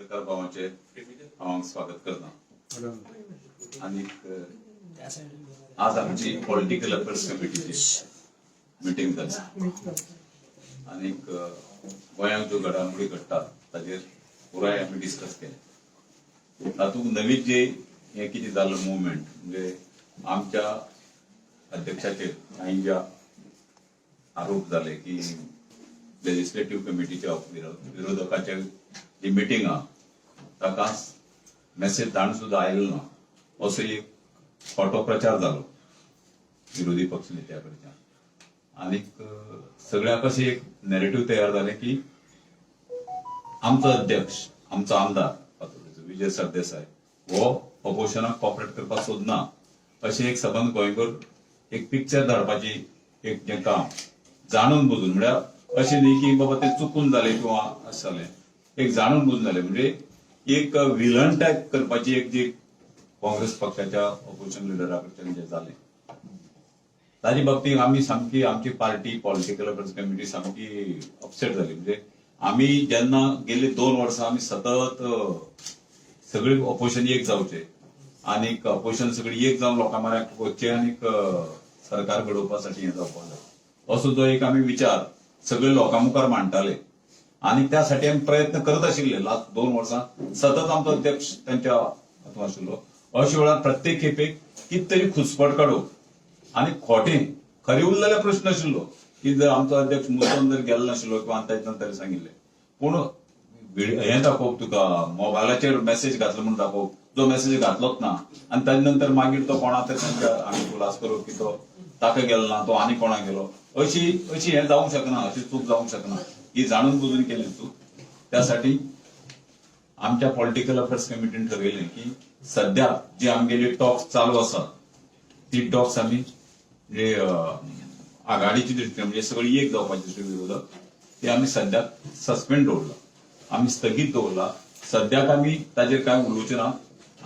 पत्रकार भावांचे हांव स्वागत करता। आणि आज आमची पॉलिटिकल अफेअर्स कमिटीची मीटिंग जाली आणि गोंयांत ज्यो घडामोडी घडटात ताजेर पुराय आमी डिस्कस केले। तातूंत नवीन जे हे कितें जाल्लो मुवमेंट म्हणजे आमच्या अध्यक्षाचेर काही ज्या आरोप जाले की लेजिस्लेटिव्ह कमिटीच्या विरोधकाचे जी मीटिंग आहा ताका मेसेज धाडून सुद्धा आयलो ना असो एक खोटो प्रचार जालो विरोधी पक्ष नेत्या कडच्यान। आनी सगळ्याक अशें एक नॅरेटिव्ह तयार जालें की आमचो अध्यक्ष आमचो आमदार विजय सरदेसाय हो ऑपोजिशनाक कॉपरेट करपाक सोदना अशें एक सबंद गोंयभर एक पिक्चर धाडपाची एक जें काम जाणून बुजून म्हळ्यार अशें न्ही की बाबा ते चुकून जालें किंवा अशें जालें, एक जाणून बुजून जालें म्हणजे एक विलन टायप करपाची एक जी काँग्रेस पक्षाच्या ऑपोजिशन लिडरा कडच्यान जें जालें ताजे बाबतींत आमी सामकी आमची पार्टी पॉलिटिकल अफेअर्स कमिटी सामकी अपसेट जाली। म्हणजे आमी जेन्ना गेली 2 वर्सां आमी सतत सगळी ऑपोजिशन एक जावचे आनी ऑपोजिशन सगळी एक जावन लोकां म्हऱ्याक वचचें आनी सरकार घडोवपासाठी हें जावपाक जाय असो जो एक आमी विचार सगळे लोकां मुखार मांडटाले आणि त्यासाठी आमी प्रयत्न करत आशिल्ले। लास्ट 2 वर्सां सतत आमचो अध्यक्ष त्यांच्या हातूंत आशिल्लो। अशे वेळार प्रत्येक खेपेक कितें तरी खुसपट काडप आनी खोटें खरें उरलेले प्रश्न आशिल्लो की जर आमचो अध्यक्ष मुद्दम जर गेल्लो नाशिल्लो किंवा ताचे नंतर सांगिल्लें पूण हें दाखोवप तुका मोबायलाचेर मेसेज घातलो म्हणून दाखोवप जो मेसेज घातलोच ना आनी ताजे नंतर मागीर तो कोणा तरी तांच्या आमी खुलास करप की तो ताका गेलो ना तो आनी कोणाक गेलो अशी हें जावंक शकना, अशी चूक जावंक शकना। ही जाणून बुजून केली चूक। त्यासाठी आमच्या पॉलिटिकल अफेअर्स कमिटीन ठरयलें की सध्या जी आमगेली टॉक्स चालू आसा ती टॉक्स आमी जे आघाडीची दृश्टी म्हणजे सगळी एक जावपाची दृश्टी विरोधक ती आमी सद्याक सस्पेंड दवरला, आमी स्थगीत दवरला। सद्याक आमी ताजेर कांय उलोवचे ना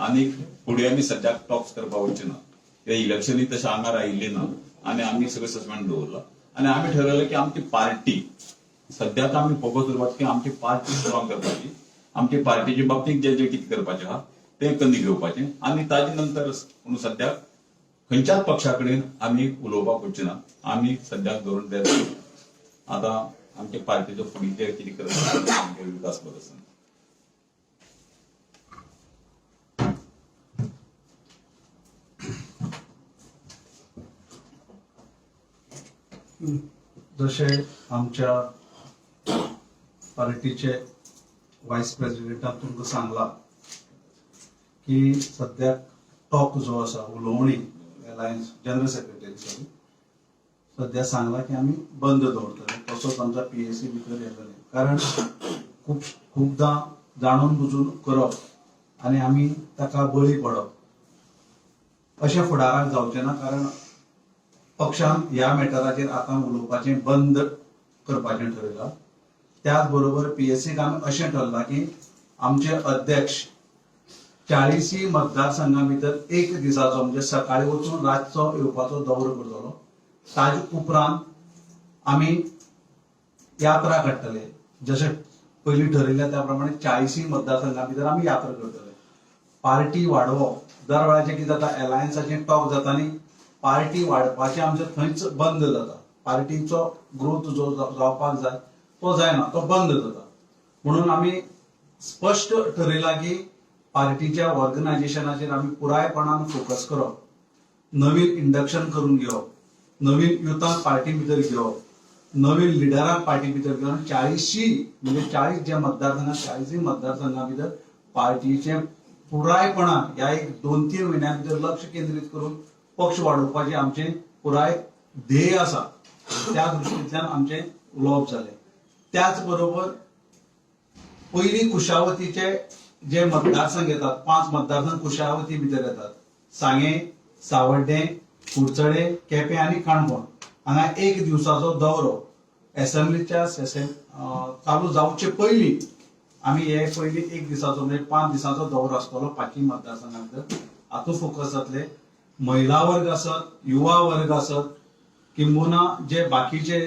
आनी फुडें आमी सद्याक टॉक्स करपाक वचचे ना। ते इलेक्शनूय तशें आंगार आयिल्ली ना आनी आमी सगळें सस्पेंड दवरला आनी आमी ठरयलें की आमची पार्टी सद्याक आमी फोकस दवरपाचो की आमची पार्टी स्ट्रॉंग करपाची, आमची पार्टीच्या बाबतींत जें कितें करपाचें आहा तें करून घेवपाचें आनी ताजे नंतर पूण सद्याक खंयच्याच पक्षा कडेन आमी उलोवपाक वचचे ना। आमी सद्याक धरून ते आतां आमच्या पार्टीचो फुडें कितें करप विकास करप आसा। जसे आमच्या पार्टीचे व्हायस प्रेसिडेंटान तुमकां सांगला की सध्या टॉक जो आसा उलोवणी अलायन्स जनरल सेक्रेटरी सध्या सांगला की आमी बंद दवरतले तसोच आमचा PAC भितर येतले। कारण खूबदां जाणून बुजून करप आनी आमी ताका बळी पडप अशें फुडाराक जावचें ना। कारण पक्षान ह्या मॅटराचेर आतां उलोवपाचें बंद करपाचें ठरयलां। त्याच बरोबर PACक आमी अशें ठरलां की आमचे अध्यक्ष 40 मतदारसंघां भितर एक दिसाचो म्हणजे सकाळी वचून रातचो येवपाचो दौरो करतलो। ताजे उपरांत आमी यात्रा काडटले जशें पयलीं ठरयल्या त्या प्रमाणे 40 मतदारसंघां भितर आमी यात्रा करतले। पार्टी वाडोवप दर वेळाचें कितें जाता अलायन्साचें टॉक जाता आनी पार्टी वाडपाचें आमचें थंयच बंद जाता। पार्टीचो ग्रोथ जो जावपाक जाय तो जायना, तो बंद जाता। म्हणून आमी स्पश्ट ठरयलां की पार्टीच्या ऑर्गनायझेशनाचेर आमी पुरायपणान फोकस करप, नवीन इंडक्शन करून घेवप, नवीन युथांक पार्टी भितर घेवप, नवीन लिडरांक पार्टी भितर घेवन 40 म्हणजे 40 जे मतदारसंघां 40 मतदारसंघां भितर पार्टीचे पुरायपणान ह्या एक 2-3 म्हयन्यां भितर लक्ष केंद्रीत करून पक्ष वाडोवपाचें आमचें पुराय ध्येय आसा। त्या दृश्टींतल्यान आमचें उलोवप जालें। त्याच बरोबर पयलीं कुशावतीचे जे मतदारसंघ येतात 5 मतदारसंघ कुशावती भितर येतात सांगे, सावड्डे, कुडचडे, केपें आनी काणकोण हांगा एक दिवसाचो दौरो असेंब्लीच्या चालू जावचे पयलीं आमी हे पयलीं एक दिसाचो म्हणजे 5 दिसाचो दौरो आसतलो 5 मतदारसंघां भितर। हातूंत फोकस जातले महिला वर्ग आसत, युवा वर्ग आसत, किंबहुना जे बाकीचे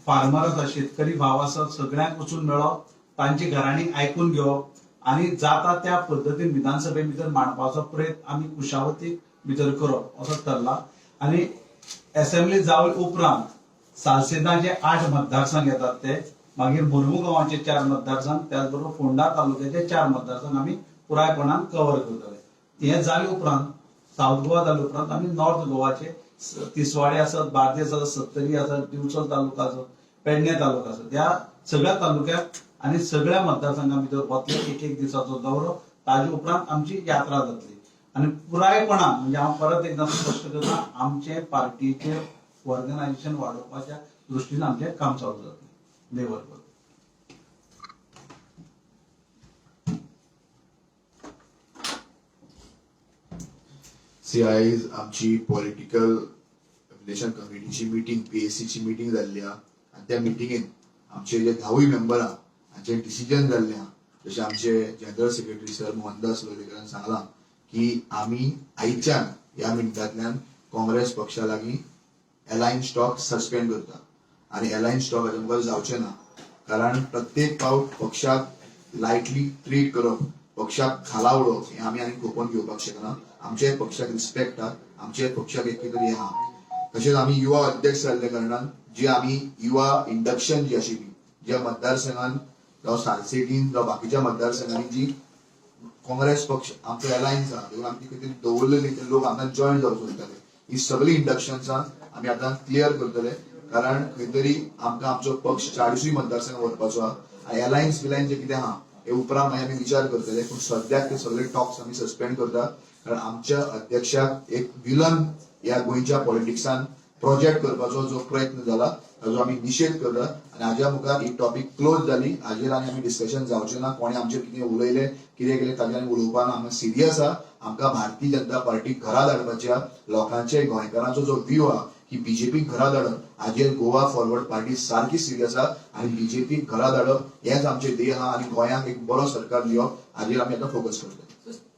फार्मर आसात शेतकरी भाव आसत सगळ्यांक वचून मेळप तांची घरांनी आयकून घेवप आणि जाता त्या पद्दतीन विधानसभे भितर मांडपाचो प्रयत्न आम्ही कुशावती भितर करप असो ठरला. आणि असेंब्ली जावन उपरांत सालसेताचे 8 मतदारसंघ येतात ते, मागीर मुर्मुगांवाचे 4 मतदारसंघ, त्याचबरोबर फोंडा तालुक्याचे 4 मतदारसंघ आम्ही पुरायपणान कव्हर करतले. हे जाले उपरांत साऊथ गोवा जाले उपरांत आम्ही नॉर्थ गोवाचे तिसवाडे आसत, बार्देस आसत, सत्तरी आसत, दिवचल तालुका आसत, पेडणे तालुका आसत, ह्या सगळ्या तालुक्यात आणि सगळ्या मतदारसंघा भितर वतले एक दिसाचो दौरो. ताजे उपरांत आमची यात्रा जातली आणि पुरायपणान म्हणजे हांव परत एकदा स्पश्ट करता, आमचे पार्टीचे ऑर्गनायझेशन वाडोवपाच्या दृश्टीन आमचे काम चालू जातले लेवलवर. आयज आमची पॉलिटिकल रिलेशन कमिटीची मिटिंग, पीएससीची मिटिंग जाल्ली आहा आनी त्या मिटिंगेन आमचे जे 10 मेंबर आहा हांचे डिसिजन जाल्ले आहा. जशें आमचे जनरल सेक्रेटरी सर मोहनदास लोलयेकरान सांगलां की आमी आयच्यान ह्या मिनटांतल्यान काँग्रेस पक्षा लागीं अलायन्स स्टॉक सस्पेंड करता आनी अलायन्स स्टॉक हाचे मुखार जावचें ना. कारण प्रत्येक फावट पक्षाक लायटली ट्रीट करप, पक्षाक खाला उडोवप हें आमी आनी खोपोवन घेवपाक शकना. आमच्या पक्षाक रिस्पेक्ट आहा, आमच्या पक्षाक एक तरी आहा. तशेंच आमी युवा अध्यक्ष जाल्ल्या कारणान जी आमी युवा इंडक्शन जी आशिल्ली, ज्या मतदारसंघान जावं सालसेटीन जावं बाकीच्या मतदारसंघांनी जी काँग्रेस पक्ष आमचो अलायन्स आहा देखून आमी कितें दवरलेली ते लोक हांगा जॉयन जावंक सोदताले, ही सगळी इंडक्शन्सां आमी आतां क्लियर करतले. कारण खंय तरी आमकां आमचो पक्ष 40 मतदारसंघ व्हरपाचो आहा आनी अलायन्स बिलायन्स जे कितें आहा हे उपरांत मागीर आमी विचार करतले. पूण सद्याक ते सगळे टॉक्स आमी सस्पेंड करता. कारण आमच्या अध्यक्षाक एक विलन ह्या गोंयच्या पॉलिटिक्सान प्रोजेक्ट करपाचो जो प्रयत्न जाला ताजो आमी निशेध करता आनी हाज्या मुखार ही टॉपिक क्लोज जाली. हाजेर आनी डिस्कशन जावचें ना. कोणें आमचेर कितें उलयलें कितें केलें ताजेर आमी उलोवपाक ना. आमी सिरियस आहा. आमकां भारतीय जनता पार्टी घरा धाडपाच्या लोकांचे गोंयकारांचो जो व्यू आहा की बीजेपी घरा धाडप हाजेर गोवा फॉरवर्ड पार्टी सारकी सिरियस आहा आनी बीजेपी घरा धाडप हेच आमचे ध्येय आहा आनी गोंयांक एक बरो सरकार दिवप हाजेर आमी आतां फोकस करतले.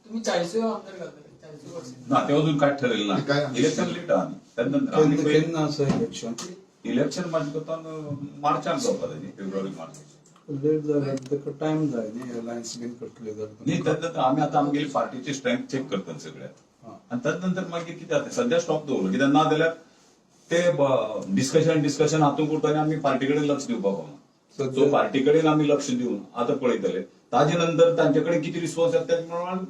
तुम्ही 40 आमदार घालतले 40%. ना ते अजून काय ठरलेलं नाही. इलेक्शन लेट आहा त्यानंतर केन्ना असं इलेक्शन इलेक्शन माझ्या कोतान मार्चान जावपाक जाय, फेब्रुवारी मार्च. लेट जाल्यार ताका टायम जाय न्ही, अलायन्स बीन करतले नाही त्यानंतर आम्ही आता आमगेली पार्टीची स्ट्रेंथ चेक करतात सगळ्यात आणि त्यानंतर मागीर कितें जाता सध्या स्टॉप दवरलो कित्याक ना जाल्यार ते डिस्कशन हातून करतना आमी पार्टी कडेन लक्ष दिवपाक पावना. सो पार्टी कडेन आमी लक्ष दिवन आता पळयतले. ताजे नंतर तांचे कडेन किती रिस्पॉन्स येता त्या प्रमाण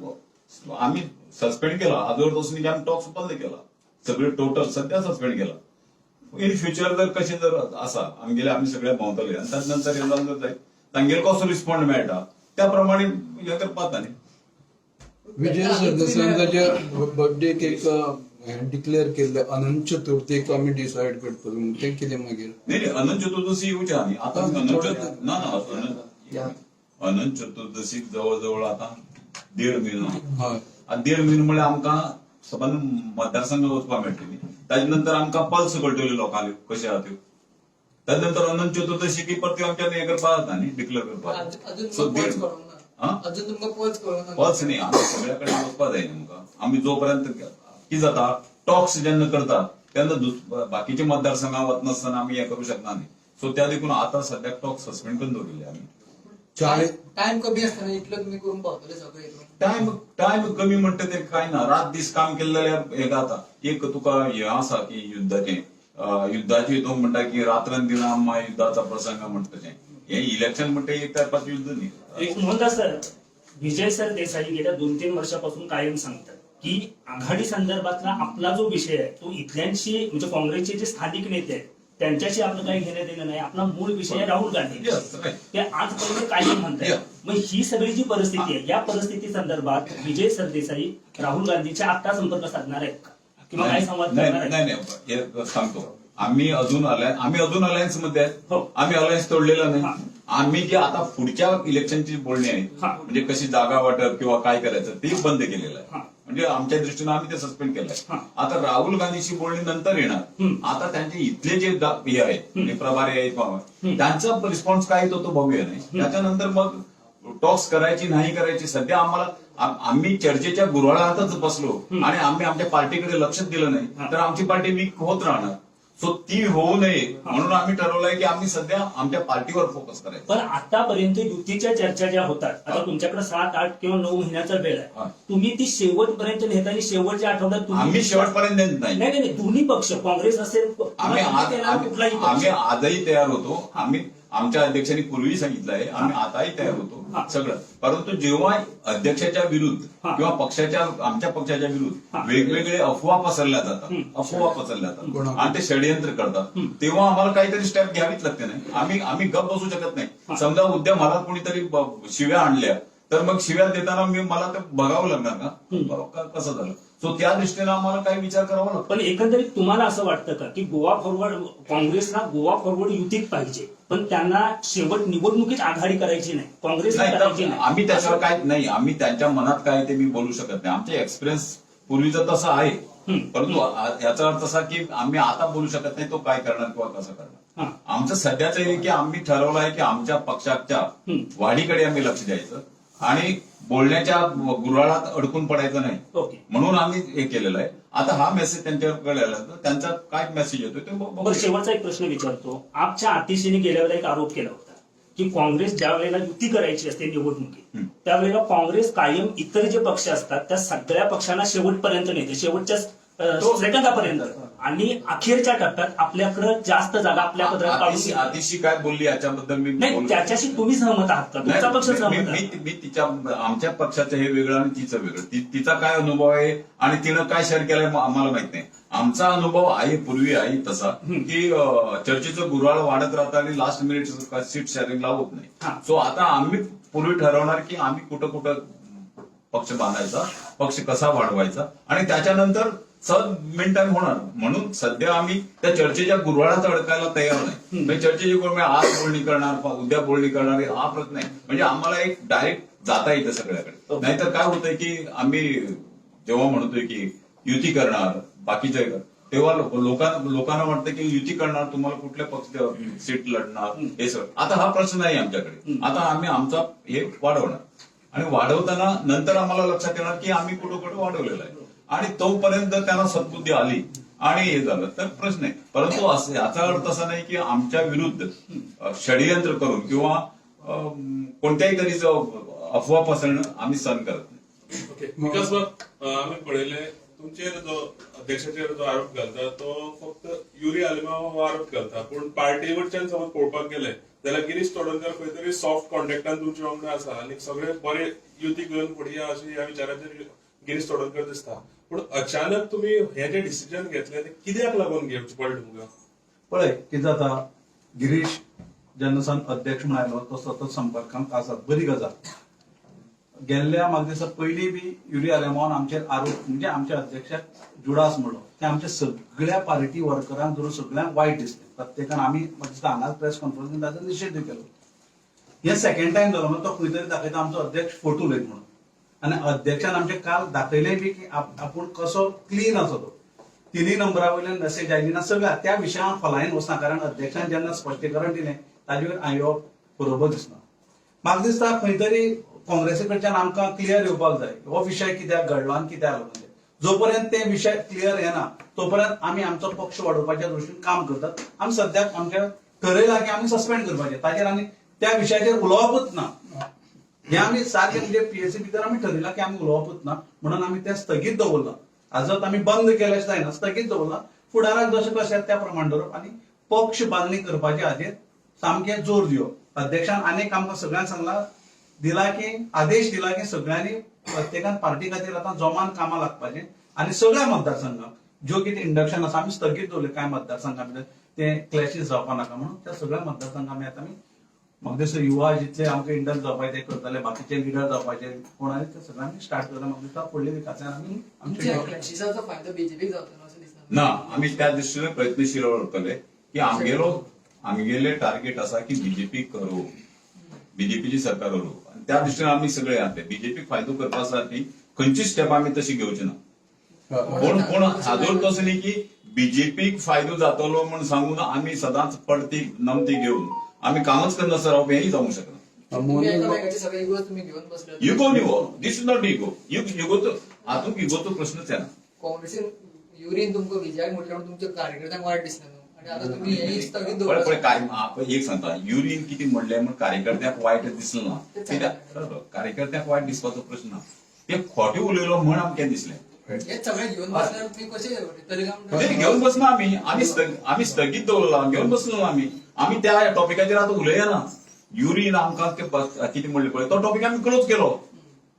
आमी सस्पेंड केला. हाजोर वचून आमी टॉक्स बंद केला, सगळे टोटल सध्या सस्पेंड केला. इन फ्युचर जर कशें जर आसा आमगेले आमी सगळे भोंवतले आनी ताजे नंतर हे जावन जर जाय तांगेर कसो रिस्पॉन्ड मेळटा त्या प्रमाणे हे करपाक जाता न्ही. विजय सरदेसाईन ताच्या बर्थडेक एक डिक्लेअर केल्ले अनंत चतुर्थीक आमी डिसायड करतलो ते कितें मागीर नाही अनंत चतुर्दशी येवचे आमी आता अनंत चतुर्दशीक जवळ आता 1.5 म्हयनो. हय 1.5 म्हयनो म्हळ्यार आमकां सबंद मतदारसंघ वचपाक मेळटली. ताजे नंतर आमकां पल्स कळटल्यो लोकांल्यो कशें आहा त्यो. ताजे नंतर अनंत चतुर्दशीक परत आमच्यान हे करपाक जाता न्ही, डिक्लेअर करपाक. सो अजून तुमकां पळच कळना. पल्स न्ही आमी सगळ्या कडेन वचपाक जाय आमकां. आमी जोपर्यंत कितें जाता टॉक्स जेन्ना करता तेन्ना बाकीच्या मतदारसंघां वचनासतना आमी हे करूं शकना न्ही. सो त्या देखून आता सद्याक टॉक्स सस्पेंड करून दवरिल्ले आमी. टाइम कमी आसतना इतलो तुमी करून पावतले सगळें. टायम कमी म्हणटा ते काय ना. रात दीस काम केलें जाल्यार हे जाता. एक तुका हे आसा की युद्धाचे हितून म्हणटा की रात्रंदिन आम्हा युद्धाचा प्रसंग म्हणटा तें. हे इलेक्शन म्हणटा एक तरफाचे युद्ध न्ही. एक मोहनदास सर, विजय सर देसाई गेल्या 2-3 वर्षापासून कायम सांगतात की आघाडी संदर्भातला आपला जो विषय आहे तो इथल्यांशी म्हणजे काँग्रेसचे जे स्थानिक नेते आहेत त्यांच्याशी आपलं काही घेणं देणं नाही. आपला मूळ विषय आहे राहुल गांधी. ते आजपर्यंत कायम म्हणतात. मग ही सगळी जी परिस्थिती आहे या परिस्थिती संदर्भात विजय सरदेसाई राहुल गांधीच्या आता संपर्क साधणार आहेत का किंवा काय संवाद करणार आहेत? नाही सांगतो. आम्ही अजून अलायन्स मध्ये आहेत. आम्ही अलायन्स तोडलेला नाही. आम्ही जे आता पुढच्या इलेक्शनची बोलणी आहे म्हणजे कशी जागा वाटप किंवा काय करायचं ते बंद केलेलं आहे. म्हणजे आमच्या दृष्टीनं आम्ही ते सस्पेंड केलंय. आता राहुल गांधीची बोलणी नंतर येणार. आता त्यांचे इथले जे हे आहेत प्रभारी आहेत त्यांचा रिस्पॉन्स काय येतो तो बघूया. नाही त्याच्यानंतर मग टॉक्स करायची नाही करायची. सध्या आम्हाला आम्ही चर्चेच्या गुऱ्हाळातच बसलो आणि आम्ही आमच्या पार्टीकडे लक्षच दिलं नाही तर आमची पार्टी वीक होत राहणार. सो ती होऊ नये म्हणून आम्ही ठरवलंय की आम्ही सध्या आमच्या पार्टीवर फोकस करायचं. पण आतापर्यंत युतीच्या चर्चा ज्या होतात, आता तुमच्याकडे 7, 8 किंवा 9 महिन्याचा वेळ हा. आहे, तुम्ही ती शेवटपर्यंत नेतानी शेवटच्या आठवड्यात तुम्ही- आम्ही शेवटपर्यंत नेत नाही. नाही नाही, दोन्ही पक्ष काँग्रेस असेल आम्ही किंवा युती देणारा कुठलाही आम्ही पक्ष. आजही तयार होतो. आम्ही आमच्या अध्यक्षांनी पूर्वी सांगितलं आहे, आम्ही आताही तयार होतो हा. सगळं. परंतु जेव्हा अध्यक्षाच्या विरुद्ध हा. किंवा आमच्या पक्षाच्या हा. विरुद्ध वेगवेगळे अफवा पसरल्या जातात, अफवा पसरल्या जातात गुन्हा. आणि ते षडयंत्र करतात, तेव्हा आम्हाला काहीतरी स्टेप घ्यावीच लागते. नाही आम्ही गप बसू शकत हा. नाही. समजा उद्या मला कोणीतरी शिव्या आणल्या तर मग शिव्या देताना मला ते बघावं लागणार का कसं झालं. सो त्या दृष्टीने आम्हाला काही विचार करावा लागतो. पण एकंदरीत तुम्हाला असं वाटतं का की गोवा फॉरवर्ड, काँग्रेसला गोवा फॉरवर्ड युतीत पाहिजे, पण त्यांना शेवट निवडणुकीत आघाडी करायची नाही, काँग्रेसला नाही करायची तर नाही? आम्ही त्याच्यावर काय नाही, आम्ही त्यांच्या मनात काय ते मी बोलू शकत नाही. आमचे एक्सपिरियन्स पूर्वीचं तसं आहे, परंतु याचा अर्थ असा की आम्ही आता बोलू शकत नाही तो काय करणार किंवा कसं करणार. हा. आमचं सध्याचं हे की आम्ही ठरवलं आहे की आमच्या पक्षाच्या वाढीकडे आम्ही लक्ष द्यायचं आणि बोलण्याच्या गुऱ्हाळात अडकून पडायचं नाही, ओके. म्हणून आम्ही हे केलेलं आहे. आता हा मेसेज त्यांच्याकडे आला तर त्यांचा काय मेसेज येतो ते बरं, बघू. शेवटचा एक प्रश्न विचारतो. आपच्या आतिशीने गेल्या वेळेला एक आरोप केला होता की काँग्रेस ज्या वेळेला युती करायची असते निवडणुकीत, त्यावेळेला काँग्रेस कायम इतर जे पक्ष असतात त्या सगळ्या पक्षांना शेवटपर्यंत नेते, शेवटच्या सेकंदापर्यंत, आणि अखेरच्या टप्प्यात आपल्याकडे जास्त जागा आपल्या पदरात काढून घेते. आतिशी काय बोलली याच्याबद्दल मी नाही, बोलू त्याच्याशी तुम्ही सहमत आहात का? तुमचा पक्ष सहमत आहे? मी तिच्या आमच्या पक्षाचं हे वेगळं आणि तिचं वेगळं. तिचा काय अनुभव आहे आणि तिनं काय शेअर केलंय आम्हाला माहित नाही. आमचा अनुभव आहे पूर्वी आहे तसा की चर्चेचं गुऱ्हाळ वाढत राहतं आणि लास्ट मिनिट सीट शेअरिंगला होत हा. नाही. सो आता आम्ही पूर्वी ठरवणार की आम्ही कुठं कुठं पक्ष बांधायचा, पक्ष कसा वाढवायचा आणि त्याच्यानंतर सहज मेन टाइम होणार. म्हणून सध्या आम्ही त्या चर्चेच्या गुऱ्हाळात अडकायला तयार नाही. म्हणजे चर्चेची गुरु आज बोलणी करणार, उद्या बोलणी करणार हा प्रश्न नाही. म्हणजे आम्हाला एक डायरेक्ट जाता येतं सगळ्याकडे. नाहीतर काय होतंय की आम्ही जेव्हा म्हणतोय की युती करणार बाकीच्या तेव्हा लोकांना वाटतं की युती करणार, तुम्हाला कुठल्या पक्ष सीट लढणार हे सगळं. आता हा प्रश्न नाही आमच्याकडे. आता आम्ही आमचा हे वाढवणार आणि वाढवताना नंतर आम्हाला लक्षात येणार की आम्ही कुठं कुठं वाढवलेलं आहे आणि तोपर्यंत त्यांना सद्बुद्धी आली आणि हे झालं तर प्रश्न आहे. परंतु असं याचा अर्थ असा नाही की आमच्या विरुद्ध षडयंत्र करून किंवा कोणत्याही तऱ्हेचं अफवा पसरणं आम्ही सहन करत नाही. ओके, विकास बाब, आम्ही पळयले तुमचेर जो अध्यक्षाचेर जो आरोप घालता तो फक्त युरी आलिमा हो आरोप घालता, पण पार्टी वयच्यान समज पळोवपाक गेले जाल्यार गिरीश तोडणकर खंय तरी सॉफ्ट कॉन्टॅक्टान तुमचे वांगडा आसा आनी सगळे बरे युती घेवन फुडें अशी ह्या विचाराचेर गिरीश तोडणकर दिसता. पण अचानक तुम्ही हे जे डिसिजन घेतले ते कित्याक लागून घेवचे पडले तुमकां? पळय कितें जाता, गिरीश जेन्ना सावन अध्यक्ष म्हण आयलो तो सतत संपर्कांत आसा, बरी गजाल. गेल्ल्या म्हाका दिसता पयलीं बी युरी आलेमावन आमचेर आरोप म्हणजे आमच्या अध्यक्षाक जुडास म्हणलो ते आमच्या सगळ्या पार्टी वर्करांक धरून सगळ्यांक वायट दिसलें. प्रत्येकान आमी म्हाका दिसता हांगाच प्रेस कॉन्फरन्सीन ताचो निशेध केलो. हे सेकंड टायम जालो तो खंय तरी दाखयता आमचो अध्यक्ष फोटो उलयता म्हणून. आनी अध्यक्षान आमचे काल दाखयले बी की आपूण कसो क्लीन आसा तो. 3 नंबरा वयल्यान मेसेज आयली ना सगळ्या त्या विशयान खोलायेन वचना, कारण अध्यक्षान जेन्ना स्पश्टीकरण दिलें ताजे वयर हांव येवप बरोबर दिसना. म्हाका दिसता खंय तरी काँग्रेसी कडच्यान आमकां क्लियर येवपाक जाय हो विशय कित्याक घडलो आनी कित्याक लागून. जोपर्यंत ते विशय क्लियर येना तोपर्यंत आमी आमचो पक्ष वाडोवपाच्या दृश्टीन काम करतात. आमी सद्याक आमच्या ठरयलां की आमी सस्पेंड करपाचें, ताचेर आनी त्या विशयाचेर उलोवपूच ना. हे आमी सारकें म्हणजे पीएससी भितर आमी ठरयलां की आमी उलोवपूच ना म्हणून आमी तें स्थगीत दवरलां. आजत आमी बंद केलें जायना, स्थगीत दवरलां. फुडाराक जशें कशें त्या प्रमाण धरप आनी पक्ष बांदणी करपाचे हाजेर सामकें जोर दिवप. अध्यक्षान आनीक आमकां सगळ्यांक सांगला दिला की आदेश दिला की सगळ्यांनी प्रत्येकान पार्टी खातीर आतां जोमान कामां लागपाचें आनी सगळ्या मतदारसंघाक ज्यो कितें इंडक्शन आसा आमी स्थगीत दवरले कांय मतदारसंघा भितर ते क्लॅशीस जावपा नाका म्हणून त्या सगळ्या मतदारसंघाक आमी आतां म्हाका दिसता युवा जितले आमकां इंडक्ट जावपाचे ते करतले, बाकीचे लिडर जावपाचे कोण आनी ते सगळ्यांनी स्टार्ट करता. म्हाका दिसता फुडल्या विकासान आमी तुमच्या आमचे क्लॅशिसाचो फायदो बीजेपीक जातलो अशें दिसता? ना, आम्ही त्या दृष्टीने प्रयत्नशील उरतले की आमगेले टार्गेट असा की बीजेपी करू, बीजेपीची सरकार करू आणि त्या दृष्टीने आम्ही सगळे आणले. बीजेपी फायदो करपासाठी खंयची स्टेप आम्ही तशी घेवची ना. कोण हाजर तसं नाही की बीजेपीक फायदो जातलो म्हणून सांगून आम्ही सदांच पडती नमती घेऊन आम्ही कामच करणार सर हेही जाऊ शकणार. तुम्ही एकामेकाचे सगळे इगो तुम्ही घेऊन बसले. Ego this is not ego. इगोचो हातूंत इगोचो प्रश्नच आहे ना. काँग्रेसीन युरीन तुमकां विजयाक म्हटल्यार तुमच्या कार्यकर्त्यांक वायट दिसलें न्हू आणि आता तुम्ही हे स्थगित पण दवरला. पण काय आपण एक सांगता युरिन किती म्हणले म्हण कार्यकर्त्याक वाईट दिसलं ना कार्यकर्त्याक वाईट दिसपाचो प्रश्न ना ते खोटे उलयलो म्हण आमकां दिसलें हेच सगळे घेऊन बसल्यावर तुम्ही कसे ते घेऊन बसलो आम्ही स्थगीत दवरला घेऊन बसलो आम्ही त्या टॉपिकाचेर आतां उलया ना युरिन आमकां कितें म्हणलें पळय तो टॉपिक आमी क्लोज केलो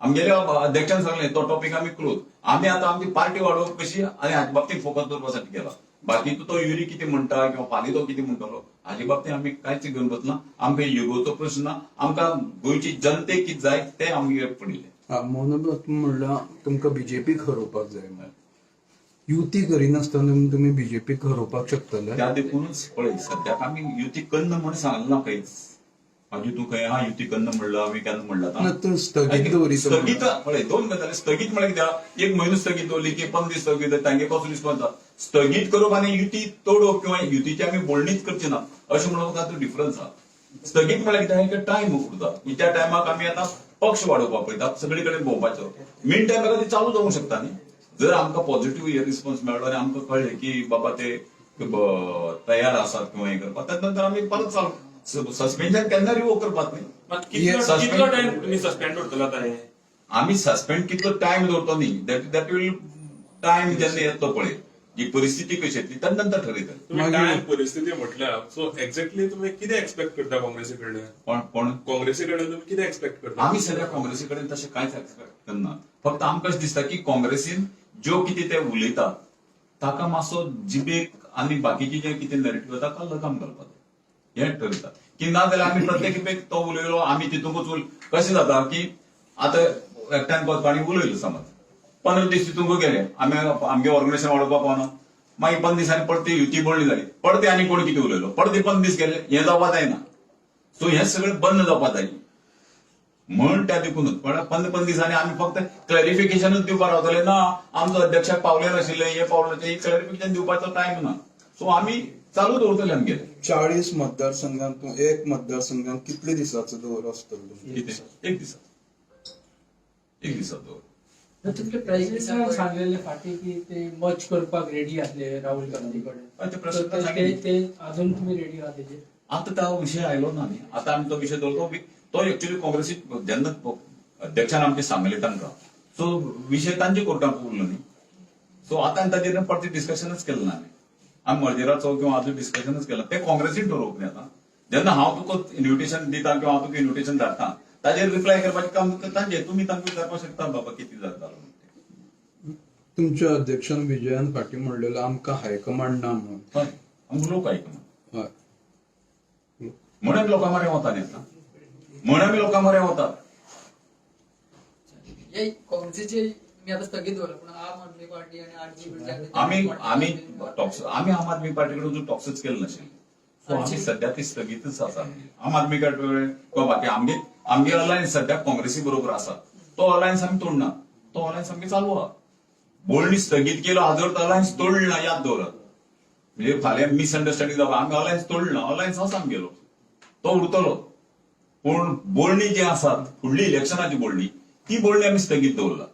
आमगेल्या अध्यक्षान सांगलें तो टॉपिक आमी क्लोज आमी आतां आमची पार्टी वाडोवप कशी आनी हाचे बाबतींत फोकस दवरपा साठी केला बाकी तो युरी कितें म्हणटा किंवा फाल्यां तो कितें म्हणटलो हाचे बाबतींत आमी कांयच घेवन बसना आमकां युगोचो प्रश्न ना आमकां गोंयची जनतेक कितें जाय तें आमगे पडिल्लें म्हणून म्हणल्यार तुमकां बीजेपीक हरोवपाक जाय म्हण युती करिनासतना तुम्ही बीजेपीक हरोवपाक शकतले त्या देखूनच पळय सद्याक आमी युती कन्न म्हण सांगलें ना खंयच मागीर तूं खंय युती कन्न म्हणलं आमी केन्ना म्हणला तूं स्थगीत दवरिता स्थगीत पळय दोन गजाली स्थगीत म्हळ्यार कितें एक म्हयनो स्थगीत दवरली की 15 दीस स्थगीत तांगे कसो रिस्पॉन्स स्थगीत करप आनी युती तोडप किंवा युतीची आमी बोलणीच करची ना अशें म्हणून तातूंत डिफरन्स आसा स्थगीत म्हळ्यार कितें एक टायम उरता त्या टायमाक आमी आतां पक्ष वाडोवपाक पळयता सगळे कडेन भोंवपाचो मेन टायमाक ती चालू जावंक शकता न्ही जर आमकां पॉझिटिव्ह रिस्पॉन्स मेळ्ळो आनी आमकां कळ्ळें की बाबा ते तयार आसात किंवा हे करपाक त्या नंतर आमी परत चालू सस्पेन्शन केन्ना रिवोक करपाक न्ही कितलो टाइम तुम्ही सस्पेंड करतलो आता हे आमी सस्पेंड कितलो टायम दवरतो न्ही दॅट वील टायम जेन्ना येतलो पळय जी परिस्थिती कशी येतली त्या नंतर ठरयतले तुम्ही काय परिस्थिती म्हटल्या सो एक्झॅक्टली तुम्ही किती एक्सपेक्ट करता काँग्रेसी कडल्यान पण काँग्रेसी कडेन तुम्ही किती एक्सपेक्ट करता आमी सध्या काँग्रेसी कडेन तशें कांयच एक्सपेक्ट करना फक्त आमकां अशें दिसता की काँग्रेसीन ज्यो कितें ते उलयतात ताका मातसो जिबेक आनी बाकीचे जे कितें नॅरेटिव्ह ताका लगाम घालपाक जाय हें ठरयता की ना जाल्यार आमी प्रत्येक खेपेक तो उलयलो आमी तितूंकूच कशें जाता की आतां एकट्यान कोचपाणी उलयलो समज 15 दीस तितूंक गेले आमगे ऑर्गनायझेशन वाडोवपाक पावना मागीर 15 दिसांनी परती युती बोलणी जाली परते आनी कोण कितें उलयलो परते 15 दीस गेले हें जावपाक जायना सो हें सगळें बंद जावपाक जाय म्हण त्या देखूनच पण 15 दिसांनी आमी फक्त क्लॅरिफिकेशनूच दिवपाक रावतले ना आमचो अध्यक्षाक पावले नाशिल्ले हे पावले ते क्लॅरिफिकेशन दिवपाचो टायम ना सो आमी चालू दवरतले आमगेले 40 मतदारसंघांतून एक मतदारसंघात कितले दिसाचो दौरो आसतलो कितें एक दिसाचो दवर तुमचे प्रेसिडेंटान सांगलेले फाटी की ते मच करपाक रेडी आसले राहुल गांधी ते कडेन प्रश्न तर सांगितले. ते अजून तुम्ही रेडी आहात तेजेर आता तो विषय आयलो ना न्ही आता आमी तो विषय दवरतो तो एक्चुअली काँग्रेसीक जेन्ना अध्यक्षान आमचे सांगले तांकां सो विषय तांचे कोर्टाक उरलो न्ही सो आता ताजेर परती डिस्कशनच केलें ना आमी मर्जेराचो किंवा आजून डिस्कशनच केला ते काँग्रेसीन ठरोवप न्ही आता जेन्ना हांव तुका इन्व्हिटेशन दिता किंवा हांव तुका इन्व्हिटेशन धाडटा ताजेर रिप्लाय करपाचें काम तांचें तुमी तांकां विचारपाक शकता बाबा कितें जाता तुमच्या अध्यक्षान विजयान फाटी म्हणलेलो आमकां हायकमांड ना म्हणून हय आमकां लोक आयकना हय म्हण आमी लोकां मरे वता न्ही आता म्हण आमी लोकां मरे वतात हे काँग्रेसीचे मी आता स्थगित दवरलं पण आम आदमी पार्टी आणि आरजेडी आमी आम आदमी पार्टी कडेन अजून टॉक्सच केले नाशिल्ले सो आमी सध्या ती स्थगितच आसा आम आदमी पार्टी किंवा बाकी आमगे अलायन्स सध्या काँग्रेसी बरोबर आसा तो अलायन्स आमी तोडना तो अलायन्स आमगे चालू आहा बोलणी स्थगीत केलो हाजर तो अलायन्स तोडला याद दवरात म्हणजे फाल्यां मिसअंडरस्टँडिंग जावपा आमी अलायन्स तोडना अलायन्स आसा आमगेलो तो उरतलो पूण बोलणी जी आसात फुडली इलेक्शनाची बोलणी ती बोलणी आमी स्थगीत दवरला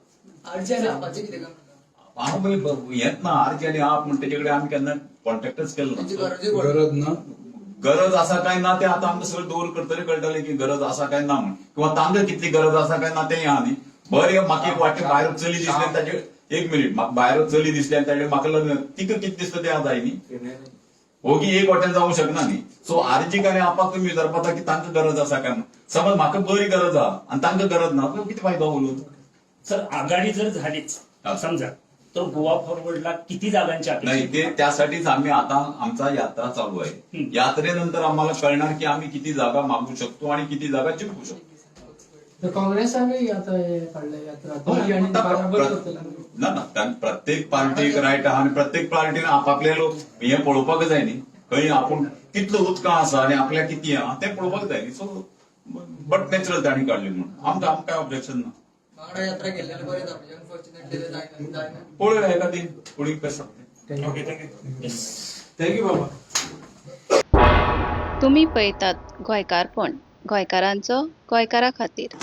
आरजेडी आपाचे कितें काम करता हांव येत ना आरचे आनी आप म्हणटा तेचे कडेन आमी केन्ना कॉन्टॅक्टच केलो त्यांची ना गरजूय पडना. गरज ना गरज आसा काय ना ते आता आमकां सगळें दवर करतले कळटलें की गरज आसा काय ना म्हण किंवा तांकां कितली गरज आसा काय ना तें आहा न्ही बरें म्हाका एक वाटें भायर चली दिसलें ताचे एक मिनीट म्हाका भायर चली दिसली आनी ताचे म्हाका लग्न तिका कितें दिसता तें जाय न्ही ओगी एक वाटेन जावंक शकना न्ही सो आरजीक आनी आपाक तुमी विचारपाक की तांकां गरज आसा काय समज म्हाका बरी गरज आहा आनी तांकां गरज ना कितें फायदो उलोवन सर आघाडी जर झालीच समजा तर गोवा फॉरवर्डला किती जागांची नाही अपेक्षा ते त्यासाठीच आम्ही आता आमचा यात्रा चालू आहे यात्रेनंतर आम्हाला कळणार की आम्ही किती जागा मागू शकतो आणि किती जागा जिंकू शकतो तर काँग्रेसाने आता हे काढलं यात्रा दोन्ही आणि बरोबर करतले. ना ना कारण प्रत्येक पार्टीक रायट आहा आणि प्रत्येक पार्टीन आपापले लोक हे पळोवपाक जाय न्ही खंय आपूण कितलो उदकां आसा आणि आपल्या किती आहा तें पळोवपाक जाय न्ही सो बट नॅचरल तांणी काडली म्हणून आमकां काय ऑब्जेक्शन ना वांगडा यात्रा केलेले बरे जाता अनफॉर्च्युनेटली ते जायना पळोवया एखादी फुडें कशें ओके थँक्यू थँक्यू बाबा तुम्ही पळयतात गोंयकारपण गोंयकारांचो गोंयकारा खातीर.